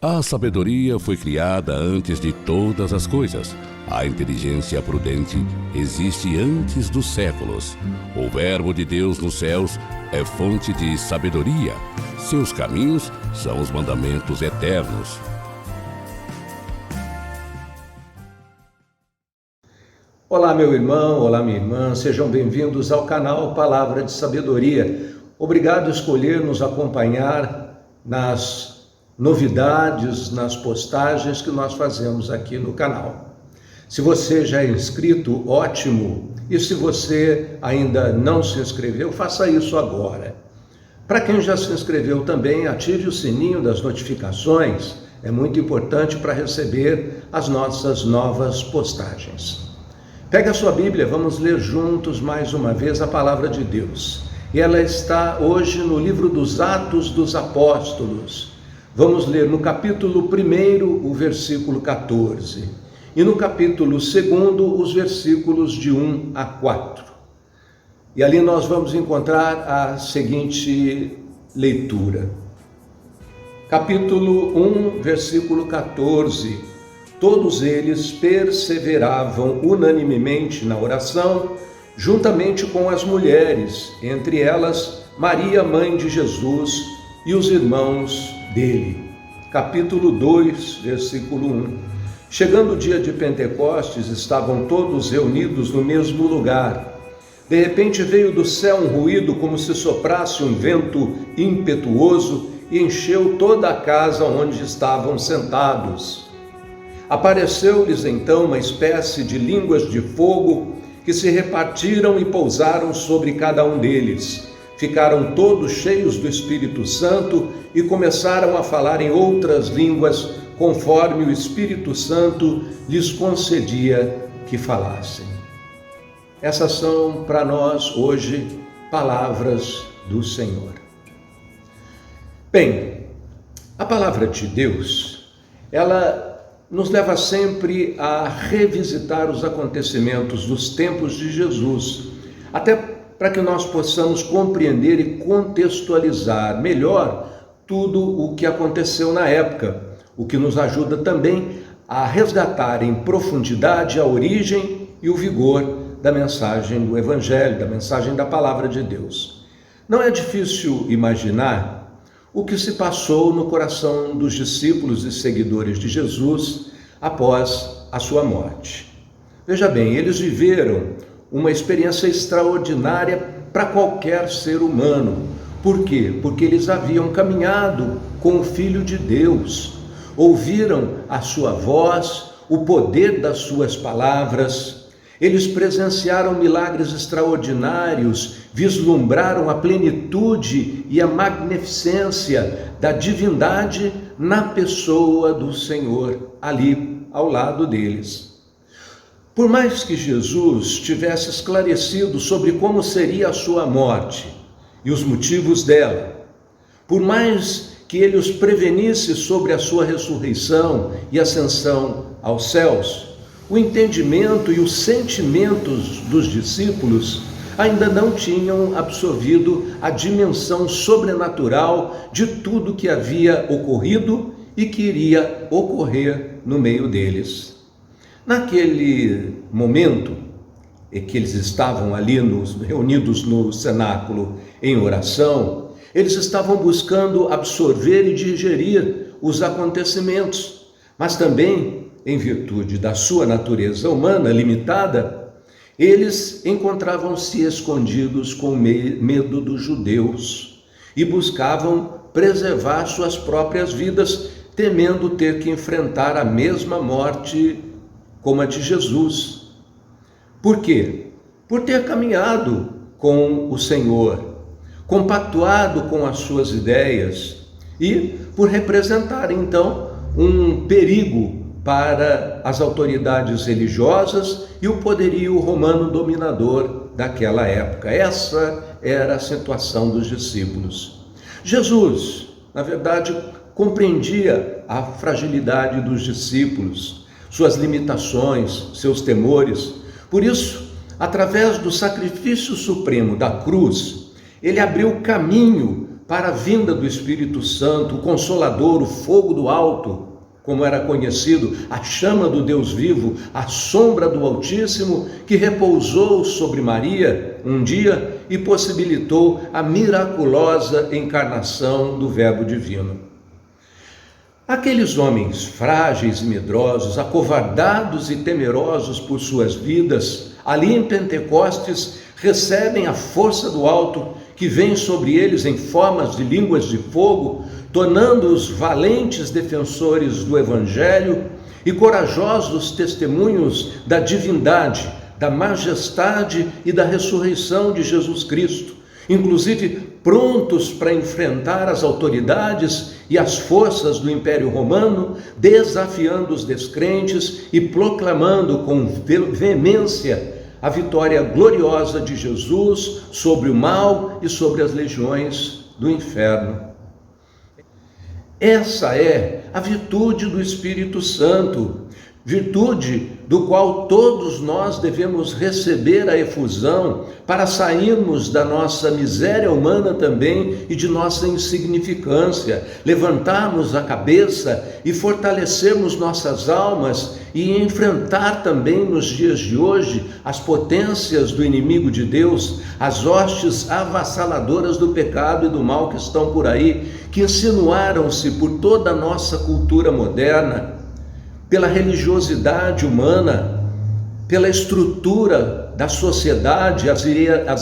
A sabedoria foi criada antes de todas as coisas. A inteligência prudente existe antes dos séculos. O Verbo de Deus nos céus é fonte de sabedoria. Seus caminhos são os mandamentos eternos. Olá, meu irmão, olá, minha irmã, sejam bem-vindos ao canal Palavra de Sabedoria. Obrigado por escolher nos acompanhar nas novidades, nas postagens que nós fazemos aqui no canal. Se você já é inscrito, ótimo, e se você ainda não se inscreveu, faça isso agora. Para quem já se inscreveu também, ative o sininho das notificações, é muito importante para receber as nossas novas postagens. Pega a sua Bíblia, vamos ler juntos mais uma vez a Palavra de Deus. E ela está hoje no livro dos Atos dos Apóstolos. Vamos ler no capítulo 1, o versículo 14. E no capítulo 2, os versículos de 1 a 4. E ali nós vamos encontrar a seguinte leitura. Capítulo 1, versículo 14. Todos eles perseveravam unanimemente na oração, juntamente com as mulheres, entre elas Maria, mãe de Jesus, e os irmãos dele. Capítulo 2, versículo 1. Chegando o dia de Pentecostes, estavam todos reunidos no mesmo lugar. De repente veio do céu um ruído como se soprasse um vento impetuoso e encheu toda a casa onde estavam sentados. Apareceu-lhes então uma espécie de línguas de fogo que se repartiram e pousaram sobre cada um deles. Ficaram todos cheios do Espírito Santo e começaram a falar em outras línguas, conforme o Espírito Santo lhes concedia que falassem. Essas são para nós hoje palavras do Senhor. Bem, a palavra de Deus, ela nos leva sempre a revisitar os acontecimentos dos tempos de Jesus, até para que nós possamos compreender e contextualizar melhor tudo o que aconteceu na época, o que nos ajuda também a resgatar em profundidade a origem e o vigor da mensagem do Evangelho, da mensagem da Palavra de Deus. Não é difícil imaginar o que se passou no coração dos discípulos e seguidores de Jesus após a sua morte. Veja bem, eles viveram uma experiência extraordinária para qualquer ser humano. Por quê? Porque eles haviam caminhado com o Filho de Deus, ouviram a sua voz, o poder das suas palavras. Eles presenciaram milagres extraordinários, vislumbraram a plenitude e a magnificência da divindade na pessoa do Senhor, ali ao lado deles. Por mais que Jesus tivesse esclarecido sobre como seria a sua morte e os motivos dela, por mais que ele os prevenisse sobre a sua ressurreição e ascensão aos céus, o entendimento e os sentimentos dos discípulos ainda não tinham absorvido a dimensão sobrenatural de tudo que havia ocorrido e que iria ocorrer no meio deles. Naquele momento em que eles estavam ali reunidos no cenáculo em oração, eles estavam buscando absorver e digerir os acontecimentos, mas também, em virtude da sua natureza humana limitada, eles encontravam-se escondidos com medo dos judeus e buscavam preservar suas próprias vidas, temendo ter que enfrentar a mesma morte como a de Jesus. Por quê? Por ter caminhado com o Senhor, compactuado com as suas ideias e por representar então um perigo para as autoridades religiosas e o poderio romano dominador daquela época. Essa era a situação dos discípulos. Jesus, na verdade, compreendia a fragilidade dos discípulos, suas limitações, seus temores. Por isso, através do sacrifício supremo da cruz, ele abriu caminho para a vinda do Espírito Santo, o Consolador, o fogo do alto, como era conhecido, a chama do Deus vivo, a sombra do Altíssimo, que repousou sobre Maria um dia e possibilitou a miraculosa encarnação do Verbo divino. Aqueles homens frágeis e medrosos, acovardados e temerosos por suas vidas, ali em Pentecostes, recebem a força do alto que vem sobre eles em formas de línguas de fogo, tornando-os valentes defensores do Evangelho e corajosos testemunhos da divindade, da majestade e da ressurreição de Jesus Cristo, inclusive prontos para enfrentar as autoridades e as forças do Império Romano, desafiando os descrentes e proclamando com veemência a vitória gloriosa de Jesus sobre o mal e sobre as legiões do inferno. Essa é a virtude do Espírito Santo, virtude do qual todos nós devemos receber a efusão para sairmos da nossa miséria humana também e de nossa insignificância, levantarmos a cabeça e fortalecermos nossas almas e enfrentar também nos dias de hoje as potências do inimigo de Deus, as hostes avassaladoras do pecado e do mal que estão por aí, que insinuaram-se por toda a nossa cultura moderna, pela religiosidade humana, pela estrutura da sociedade, as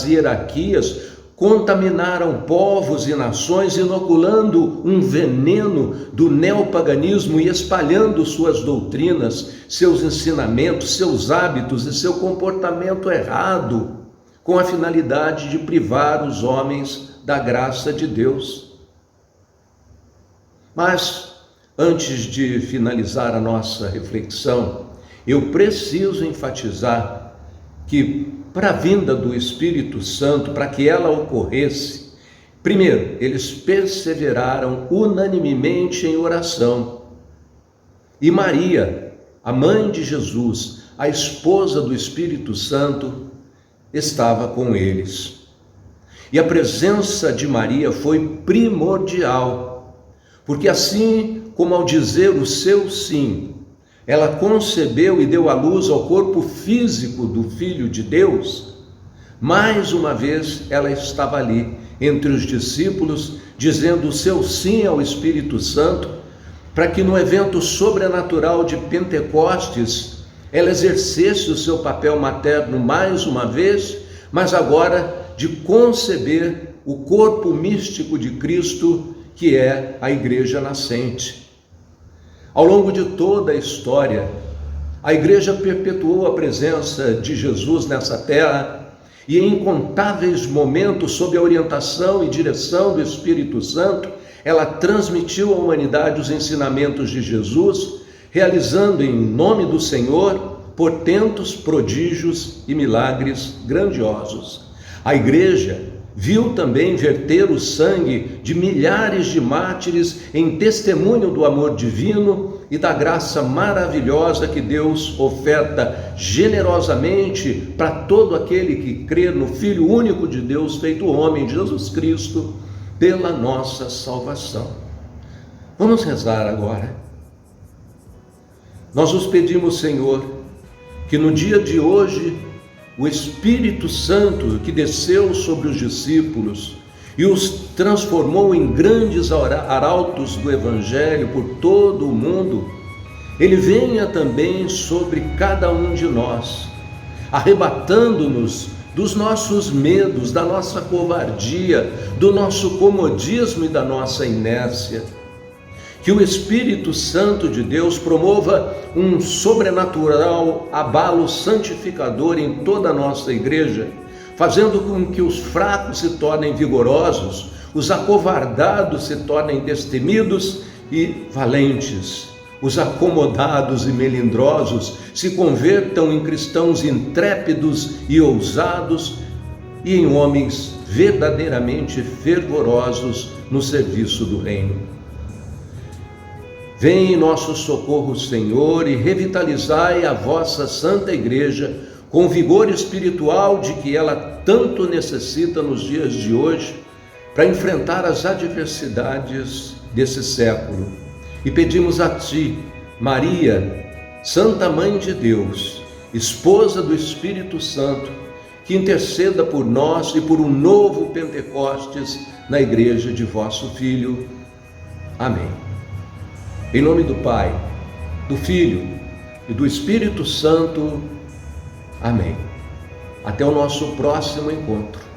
hierarquias, contaminaram povos e nações, inoculando um veneno do neopaganismo e espalhando suas doutrinas, seus ensinamentos, seus hábitos e seu comportamento errado, com a finalidade de privar os homens da graça de Deus. Mas, antes de finalizar a nossa reflexão, eu preciso enfatizar que, para a vinda do Espírito Santo, para que ela ocorresse, primeiro, eles perseveraram unanimemente em oração. E Maria, a mãe de Jesus, a esposa do Espírito Santo, estava com eles. E a presença de Maria foi primordial, porque assim como ao dizer o seu sim, ela concebeu e deu à luz ao corpo físico do Filho de Deus, mais uma vez ela estava ali, entre os discípulos, dizendo o seu sim ao Espírito Santo, para que no evento sobrenatural de Pentecostes, ela exercesse o seu papel materno mais uma vez, mas agora de conceber o corpo místico de Cristo, que é a Igreja nascente. Ao longo de toda a história, a Igreja perpetuou a presença de Jesus nessa terra e em incontáveis momentos, sob a orientação e direção do Espírito Santo, ela transmitiu à humanidade os ensinamentos de Jesus, realizando em nome do Senhor portentos, prodígios e milagres grandiosos. A Igreja viu também verter o sangue de milhares de mártires em testemunho do amor divino e da graça maravilhosa que Deus oferta generosamente para todo aquele que crê no Filho único de Deus, feito homem, Jesus Cristo, pela nossa salvação. Vamos rezar agora. Nós os pedimos, Senhor, que no dia de hoje o Espírito Santo que desceu sobre os discípulos e os transformou em grandes arautos do Evangelho por todo o mundo, ele venha também sobre cada um de nós, arrebatando-nos dos nossos medos, da nossa covardia, do nosso comodismo e da nossa inércia. Que o Espírito Santo de Deus promova um sobrenatural abalo santificador em toda a nossa igreja, fazendo com que os fracos se tornem vigorosos, os acovardados se tornem destemidos e valentes, os acomodados e melindrosos se convertam em cristãos intrépidos e ousados e em homens verdadeiramente fervorosos no serviço do reino. Vem em nosso socorro, Senhor, e revitalizai a vossa Santa Igreja com o vigor espiritual de que ela tanto necessita nos dias de hoje, para enfrentar as adversidades desse século. E pedimos a Ti, Maria, Santa Mãe de Deus, esposa do Espírito Santo, que interceda por nós e por um novo Pentecostes na Igreja de vosso Filho. Amém. Em nome do Pai, do Filho e do Espírito Santo. Amém. Até o nosso próximo encontro.